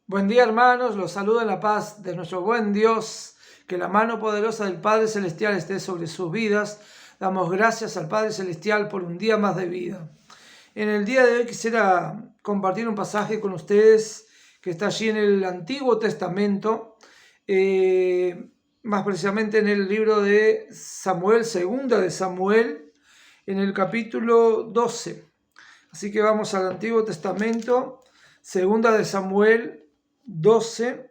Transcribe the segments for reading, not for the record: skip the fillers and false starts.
Buen día, hermanos, los saludo en la paz de nuestro buen Dios, que la mano poderosa del Padre Celestial esté sobre sus vidas. Damos gracias al Padre Celestial por un día más de vida. En el día de hoy quisiera compartir un pasaje con ustedes que está allí en el Antiguo Testamento, más precisamente en el libro de Samuel, segunda de Samuel, en el capítulo 12. Así que vamos al Antiguo Testamento, segunda de Samuel 12,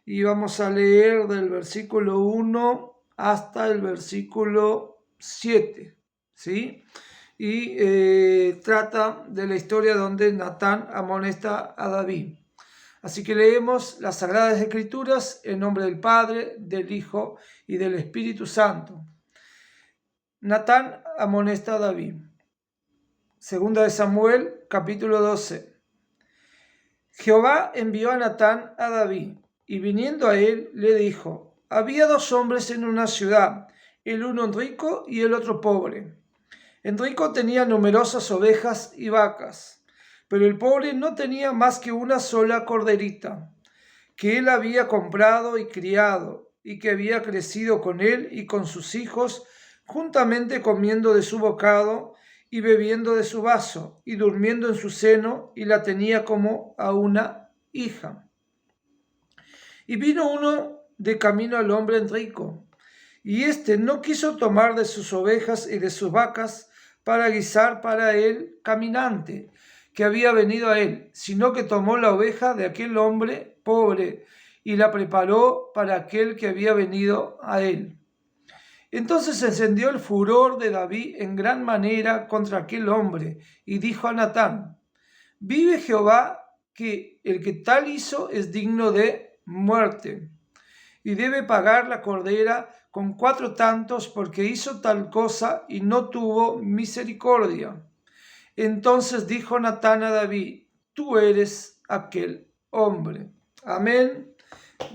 y vamos a leer del versículo 1 hasta el versículo 7, ¿sí? Y trata de la historia donde Natán amonesta a David. Así que leemos las Sagradas Escrituras en nombre del Padre, del Hijo y del Espíritu Santo. Natán amonesta a David. Segunda de Samuel, capítulo 12. Jehová envió a Natán a David, y viniendo a él, le dijo: había dos hombres en una ciudad, el uno rico y el otro pobre. El rico tenía numerosas ovejas y vacas, pero el pobre no tenía más que una sola corderita, que él había comprado y criado, y que había crecido con él y con sus hijos, juntamente comiendo de su bocado y bebiendo de su vaso, y durmiendo en su seno, y la tenía como a una hija. Y vino uno de camino al hombre rico, y éste no quiso tomar de sus ovejas y de sus vacas para guisar para el caminante que había venido a él, sino que tomó la oveja de aquel hombre pobre y la preparó para aquel que había venido a él. Entonces se encendió el furor de David en gran manera contra aquel hombre, y dijo a Natán: vive Jehová, que el que tal hizo es digno de muerte, y debe pagar la cordera con 4 tantos, porque hizo tal cosa y no tuvo misericordia. Entonces dijo Natán a David: tú eres aquel hombre. Amén.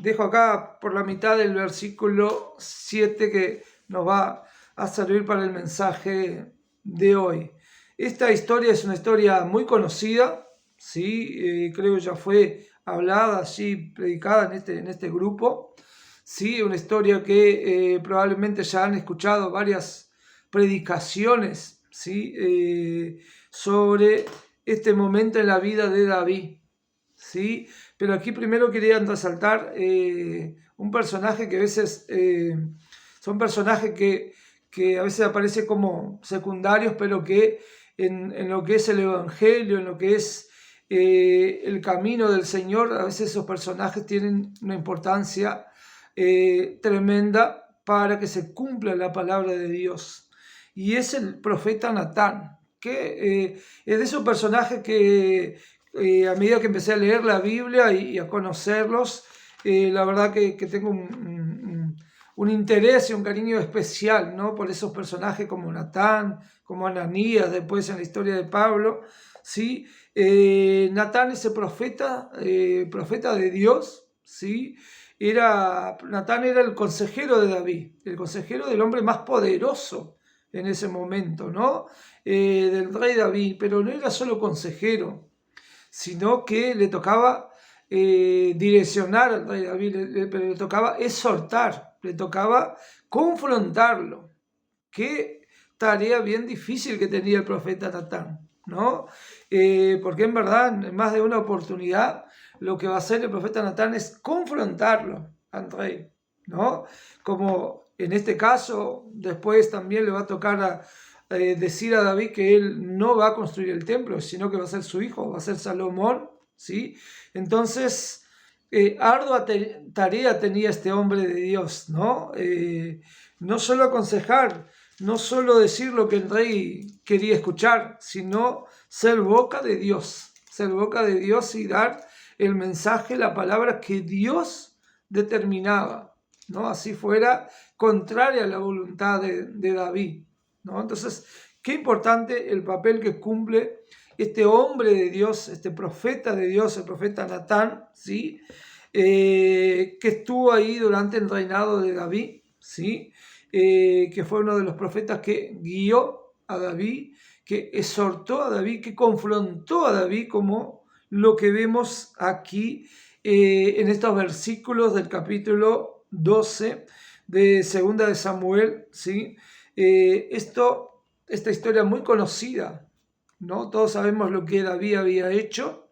Dejo acá por la mitad del versículo 7 que nos va a servir para el mensaje de hoy. Esta historia es una historia muy conocida, ¿sí? Creo que ya fue hablada allí, predicada en este grupo, ¿sí? Una historia que probablemente ya han escuchado varias predicaciones, ¿sí? Sobre este momento en la vida de David, ¿sí? Pero aquí primero quería resaltar un personaje que a veces son personajes que a veces aparecen como secundarios, pero que en lo que es el Evangelio, en lo que es el camino del Señor, a veces esos personajes tienen una importancia tremenda para que se cumpla la palabra de Dios. Y es el profeta Natán, que es de esos personajes que a medida que empecé a leer la Biblia y a conocerlos, la verdad que tengo un interés y un cariño especial, ¿no? Por esos personajes como Natán, como Ananías, después en la historia de Pablo, ¿sí? Natán, ese profeta de Dios, ¿sí? Natán era el consejero de David, el consejero del hombre más poderoso en ese momento, ¿no? Del rey David, pero no era solo consejero, sino que le tocaba direccionar al rey David, pero le tocaba exhortar, le tocaba confrontarlo. Qué tarea bien difícil que tenía el profeta Natán, ¿no? Porque en verdad, en más de una oportunidad, lo que va a hacer el profeta Natán es confrontarlo al rey, ¿no? Como en este caso, después también le va a tocar decir a David que él no va a construir el templo, sino que va a ser su hijo, va a ser Salomón, ¿sí? Entonces, ardua tarea tenía este hombre de Dios, ¿no? No solo aconsejar, no solo decir lo que el rey quería escuchar, sino ser boca de Dios y dar el mensaje, la palabra que Dios determinaba, ¿no? Así fuera contraria a la voluntad de David, ¿no? Entonces, qué importante el papel que cumple este hombre de Dios, este profeta de Dios, el profeta Natán, ¿sí? Que estuvo ahí durante el reinado de David, ¿sí? Que fue uno de los profetas que guió a David, que exhortó a David, que confrontó a David, como lo que vemos aquí en estos versículos del capítulo 12 de Segunda de Samuel, ¿sí? Esta historia muy conocida, ¿no? Todos sabemos lo que David había hecho,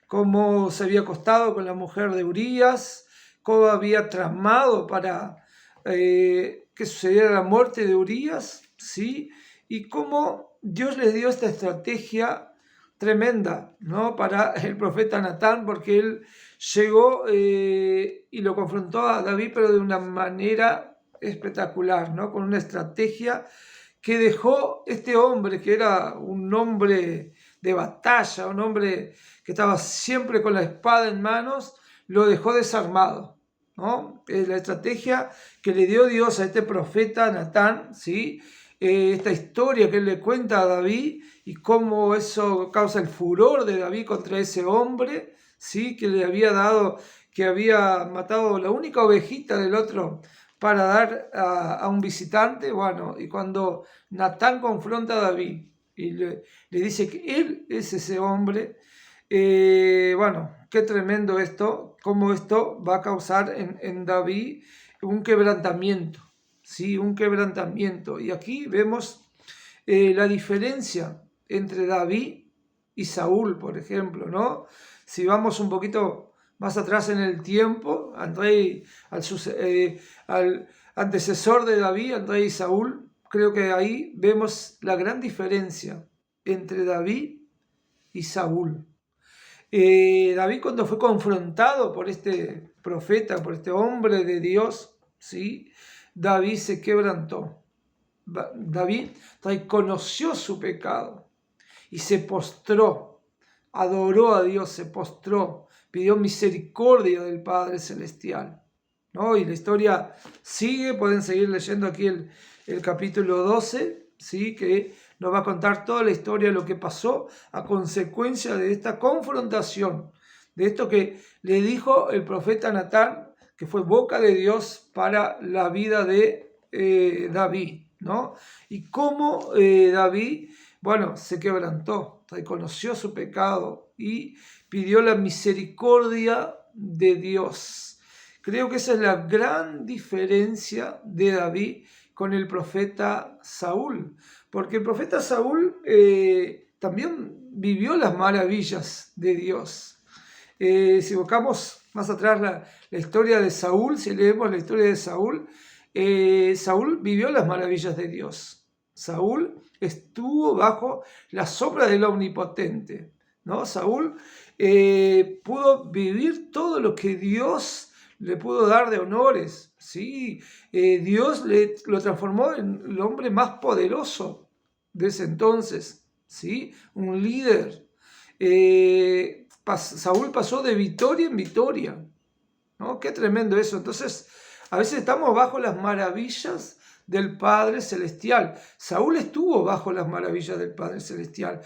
cómo se había acostado con la mujer de Urías, cómo había tramado para que sucediera la muerte de Urías, ¿sí? Y cómo Dios les dio esta estrategia tremenda, ¿no? Para el profeta Natán, porque él llegó y lo confrontó a David, pero de una manera espectacular, ¿no? Con una estrategia que dejó este hombre, que era un hombre de batalla, un hombre que estaba siempre con la espada en manos, lo dejó desarmado, ¿no? La estrategia que le dio Dios a este profeta Natán, ¿sí? Esta historia que él le cuenta a David y cómo eso causa el furor de David contra ese hombre, ¿sí? Que le había dado, que había matado la única ovejita del otro para dar a un visitante. Bueno, y cuando Natán confronta a David y le dice que él es ese hombre, bueno, qué tremendo esto, cómo esto va a causar en David un quebrantamiento, ¿sí? Un quebrantamiento. Y aquí vemos la diferencia entre David y Saúl, por ejemplo, ¿no? Si vamos un poquito más atrás en el tiempo, al antecesor de David, al rey Saúl, creo que ahí vemos la gran diferencia entre David y Saúl. David, cuando fue confrontado por este profeta, por este hombre de Dios, ¿sí? David se quebrantó. David reconoció su pecado y se postró, adoró a Dios, se postró, pidió misericordia del Padre Celestial, ¿no? Y la historia sigue, pueden seguir leyendo aquí el capítulo 12, ¿sí? Que nos va a contar toda la historia de lo que pasó a consecuencia de esta confrontación, de esto que le dijo el profeta Natán, que fue boca de Dios para la vida de David, ¿no? Y cómo David, bueno, se quebrantó, reconoció su pecado y pidió la misericordia de Dios. Creo que esa es la gran diferencia de David con el profeta Saúl, porque el profeta Saúl también vivió las maravillas de Dios. Si buscamos más atrás la historia de Saúl, si leemos la historia de Saúl, Saúl vivió las maravillas de Dios. Saúl estuvo bajo la sombra del Omnipotente, ¿no? Saúl pudo vivir todo lo que Dios le pudo dar de honores, ¿sí? Dios lo transformó en el hombre más poderoso de ese entonces, ¿sí? Un líder. Saúl pasó de victoria en victoria, ¿no? Qué tremendo eso. Entonces, a veces estamos bajo las maravillas del Padre Celestial. Saúl estuvo bajo las maravillas del Padre Celestial.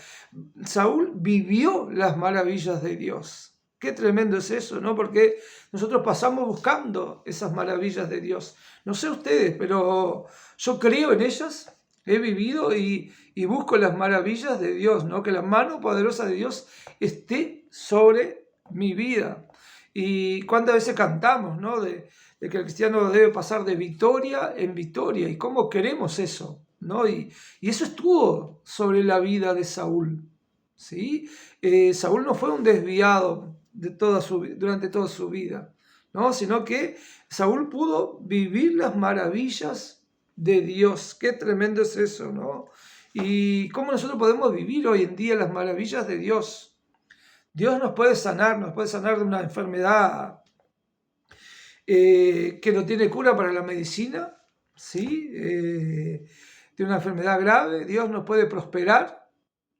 Saúl vivió las maravillas de Dios. Qué tremendo es eso, ¿no? Porque nosotros pasamos buscando esas maravillas de Dios. No sé ustedes, pero yo creo en ellas, he vivido y busco las maravillas de Dios, ¿no? Que la mano poderosa de Dios esté sobre mi vida. Y cuántas veces cantamos, ¿no? De que el cristiano debe pasar de victoria en victoria. ¿Y cómo queremos eso? ¿No? Y eso estuvo sobre la vida de Saúl, ¿sí? Saúl no fue un desviado durante toda su vida, ¿no? Sino que Saúl pudo vivir las maravillas de Dios. Qué tremendo es eso, ¿no? Y cómo nosotros podemos vivir hoy en día las maravillas de Dios. Dios nos puede sanar de una enfermedad que no tiene cura para la medicina, ¿sí? De una enfermedad grave. Dios nos puede prosperar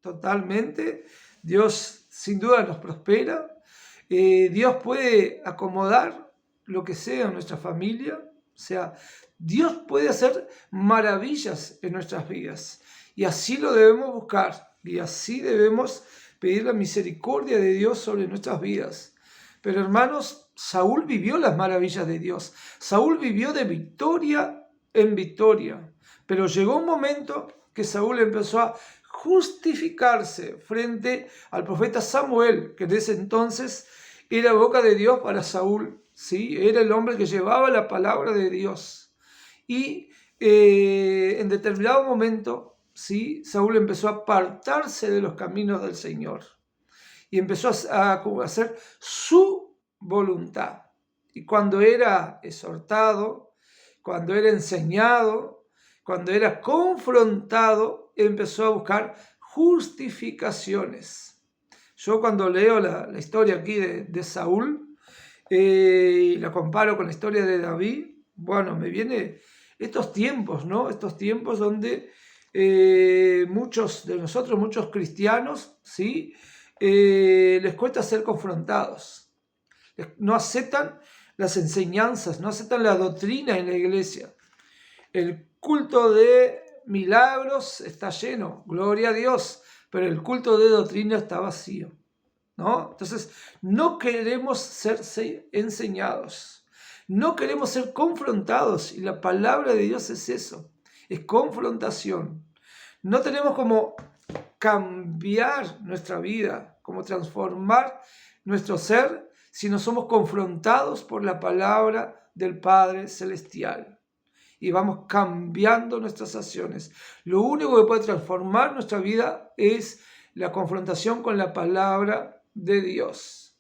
totalmente. Dios sin duda nos prospera. Dios puede acomodar lo que sea en nuestra familia. O sea, Dios puede hacer maravillas en nuestras vidas. Y así lo debemos buscar. Y así debemos pedir la misericordia de Dios sobre nuestras vidas. Pero hermanos, Saúl vivió las maravillas de Dios. Saúl vivió de victoria en victoria. Pero llegó un momento que Saúl empezó a justificarse frente al profeta Samuel, que en ese entonces era boca de Dios para Saúl, ¿sí? Era el hombre que llevaba la palabra de Dios. Y en determinado momento, ¿sí? Saúl empezó a apartarse de los caminos del Señor y empezó a hacer su voluntad. Y cuando era exhortado, cuando era enseñado, cuando era confrontado, empezó a buscar justificaciones. Yo cuando leo la historia aquí de Saúl y la comparo con la historia de David, bueno, me viene estos tiempos, ¿no? Estos tiempos donde muchos de nosotros, muchos cristianos, ¿sí? Les cuesta ser confrontados. No aceptan las enseñanzas, no aceptan la doctrina en la iglesia. El culto de milagros está lleno, gloria a Dios, pero el culto de doctrina está vacío, ¿no? Entonces, no queremos ser enseñados, no queremos ser confrontados, y la palabra de Dios es eso, es confrontación. No tenemos como cambiar nuestra vida, como transformar nuestro ser si no somos confrontados por la palabra del Padre Celestial. Y vamos cambiando nuestras acciones. Lo único que puede transformar nuestra vida es la confrontación con la palabra de Dios.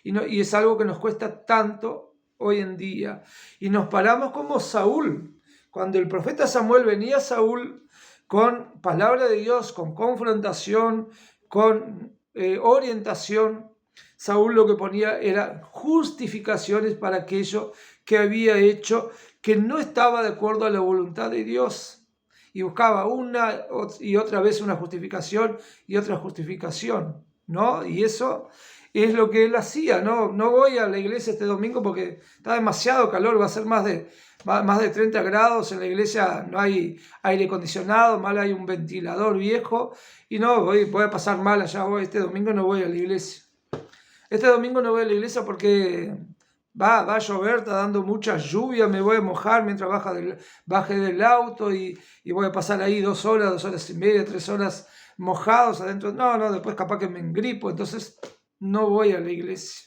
Y es algo que nos cuesta tanto hoy en día. Y nos paramos como Saúl. Cuando el profeta Samuel venía a Saúl con palabra de Dios, con confrontación, con orientación, Saúl lo que ponía era justificaciones para aquello que había hecho que no estaba de acuerdo a la voluntad de Dios. Y buscaba una y otra vez una justificación y otra justificación, ¿no? Y eso es lo que él hacía, ¿no? No voy a la iglesia este domingo porque está demasiado calor, va a ser más de 30 grados, en la iglesia no hay aire acondicionado, mal hay un ventilador viejo, y no, voy a pasar mal allá, este domingo no voy a la iglesia. Este domingo no voy a la iglesia porque va a llover, está dando mucha lluvia, me voy a mojar mientras baje del auto y voy a pasar ahí 2 horas y media, 3 horas mojados adentro. No, después capaz que me engripo, entonces no voy a la iglesia.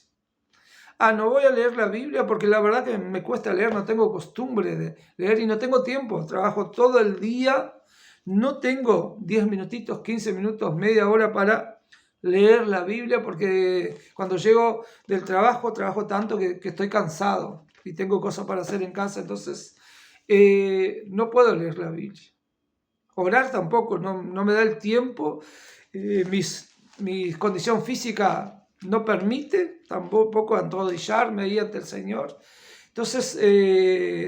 No voy a leer la Biblia porque la verdad que me cuesta leer, no tengo costumbre de leer y no tengo tiempo, trabajo todo el día, no tengo 10 minutitos, 15 minutos, media hora para leer la Biblia porque cuando llego del trabajo tanto que estoy cansado y tengo cosas para hacer en casa, entonces no puedo leer la Biblia. Orar tampoco, no me da el tiempo, mi condición física no permite tampoco arrodillarme ahí ante el Señor. Entonces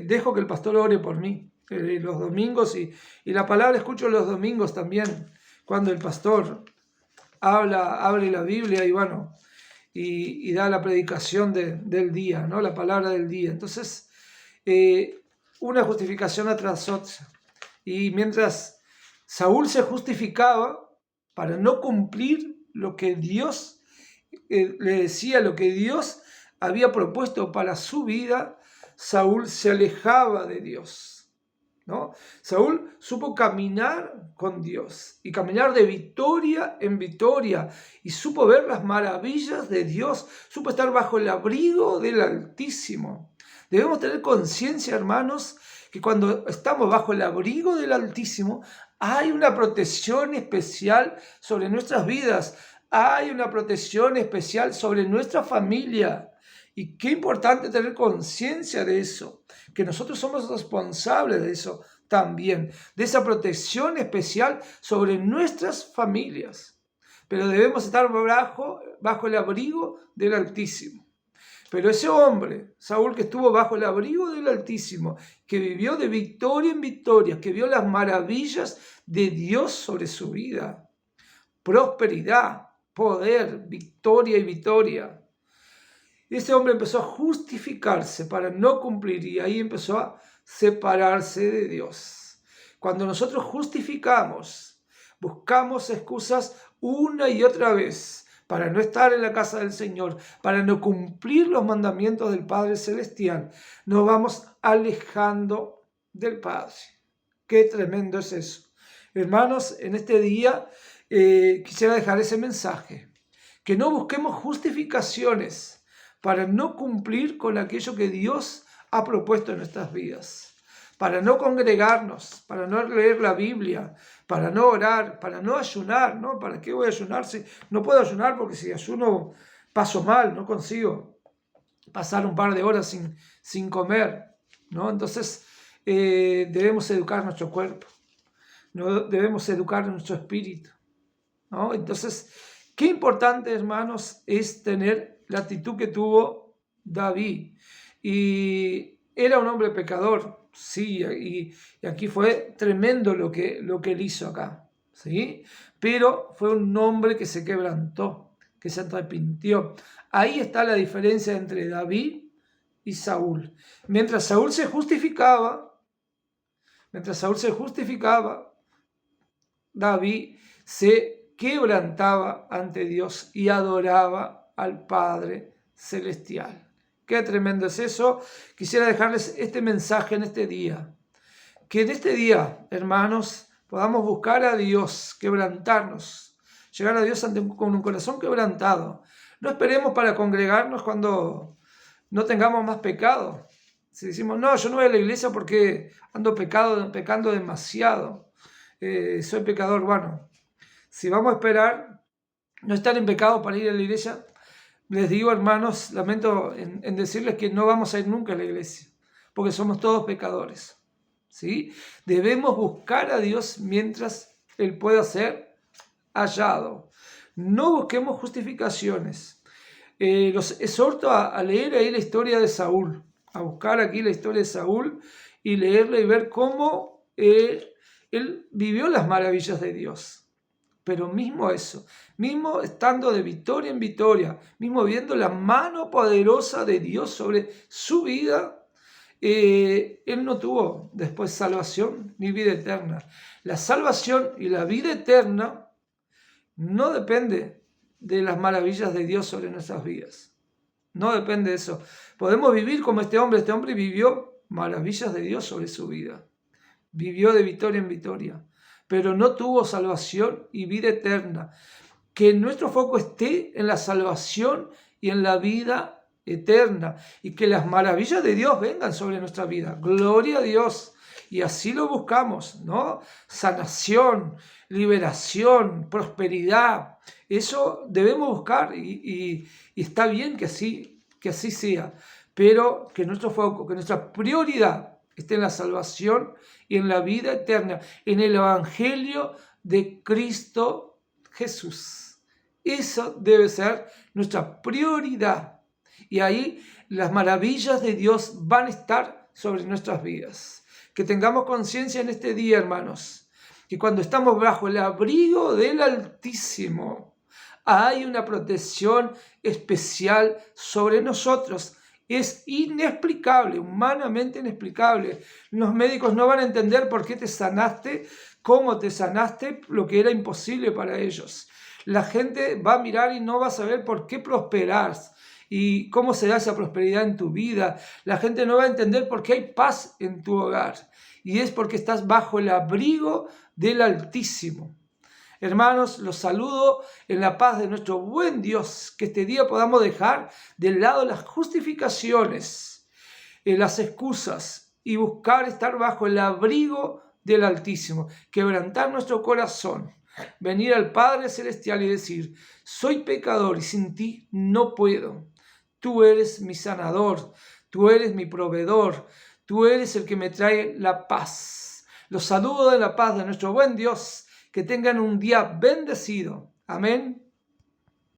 dejo que el pastor ore por mí los domingos y la palabra escucho los domingos también cuando el pastor abre la Biblia y bueno, y da la predicación del día, ¿no? La palabra del día. Entonces, una justificación atrás otra. Y mientras Saúl se justificaba para no cumplir lo que Dios le decía, lo que Dios había propuesto para su vida, Saúl se alejaba de Dios, ¿no? Saúl supo caminar con Dios y caminar de victoria en victoria y supo ver las maravillas de Dios, supo estar bajo el abrigo del Altísimo. Debemos tener conciencia, hermanos, que cuando estamos bajo el abrigo del Altísimo hay una protección especial sobre nuestras vidas, hay una protección especial sobre nuestra familia. Y qué importante tener conciencia de eso, que nosotros somos responsables de eso también, de esa protección especial sobre nuestras familias. Pero debemos estar bajo el abrigo del Altísimo. Pero ese hombre, Saúl, que estuvo bajo el abrigo del Altísimo, que vivió de victoria en victoria, que vio las maravillas de Dios sobre su vida, prosperidad, poder, victoria y victoria. Este hombre empezó a justificarse para no cumplir y ahí empezó a separarse de Dios. Cuando nosotros justificamos, buscamos excusas una y otra vez para no estar en la casa del Señor, para no cumplir los mandamientos del Padre Celestial, nos vamos alejando del Padre. Qué tremendo es eso. Hermanos, en este día quisiera dejar ese mensaje, que no busquemos justificaciones para no cumplir con aquello que Dios ha propuesto en nuestras vidas, para no congregarnos, para no leer la Biblia, para no orar, para no ayunar, ¿no? ¿Para qué voy a ayunar? Si no puedo ayunar porque si ayuno paso mal, no consigo pasar un par de horas sin comer, ¿no? Entonces debemos educar nuestro cuerpo, ¿no? Debemos educar nuestro espíritu, ¿no? Entonces, qué importante, hermanos, es tener la actitud que tuvo David. Y era un hombre pecador, sí, y aquí fue tremendo lo que él hizo acá, ¿sí? Pero fue un hombre que se quebrantó, que se arrepintió. Ahí está la diferencia entre David y Saúl. Mientras Saúl se justificaba, David se quebrantaba ante Dios y adoraba al Padre Celestial. Qué tremendo es eso. Quisiera dejarles este mensaje en este día. Que en este día, hermanos, podamos buscar a Dios, quebrantarnos, llegar a Dios con un corazón quebrantado. No esperemos para congregarnos cuando no tengamos más pecado. Si decimos, no, yo no voy a la iglesia porque ando pecando demasiado, soy pecador. Bueno, si vamos a esperar no estar en pecado para ir a la iglesia, les digo, hermanos, lamento en decirles que no vamos a ir nunca a la iglesia, porque somos todos pecadores, ¿sí? Debemos buscar a Dios mientras Él pueda ser hallado. No busquemos justificaciones. Los exhorto a leer ahí la historia de Saúl, a buscar aquí la historia de Saúl y leerla y ver cómo él vivió las maravillas de Dios. Pero mismo eso, mismo estando de victoria en victoria, mismo viendo la mano poderosa de Dios sobre su vida, él no tuvo después salvación ni vida eterna. La salvación y la vida eterna no depende de las maravillas de Dios sobre nuestras vidas. No depende de eso. Podemos vivir como este hombre. Este hombre vivió maravillas de Dios sobre su vida. Vivió de victoria en victoria, pero no tuvo salvación y vida eterna. Que nuestro foco esté en la salvación y en la vida eterna, y que las maravillas de Dios vengan sobre nuestra vida. Gloria a Dios. Y así lo buscamos, ¿no? Sanación, liberación, prosperidad. Eso debemos buscar y está bien que así sea. Pero que nuestro foco, que nuestra prioridad esté en la salvación y en la vida eterna, en el Evangelio de Cristo Jesús. Eso debe ser nuestra prioridad. Y ahí las maravillas de Dios van a estar sobre nuestras vidas. Que tengamos conciencia en este día, hermanos, que cuando estamos bajo el abrigo del Altísimo, hay una protección especial sobre nosotros. Es inexplicable, humanamente inexplicable. Los médicos no van a entender por qué te sanaste, cómo te sanaste, lo que era imposible para ellos. La gente va a mirar y no va a saber por qué prosperás y cómo se da esa prosperidad en tu vida. La gente no va a entender por qué hay paz en tu hogar. Y es porque estás bajo el abrigo del Altísimo. Hermanos, los saludo en la paz de nuestro buen Dios. Que este día podamos dejar de lado las justificaciones, las excusas y buscar estar bajo el abrigo del Altísimo. Quebrantar nuestro corazón. Venir al Padre Celestial y decir, soy pecador y sin ti no puedo. Tú eres mi sanador, tú eres mi proveedor, tú eres el que me trae la paz. Los saludo de la paz de nuestro buen Dios. Que tengan un día bendecido. Amén.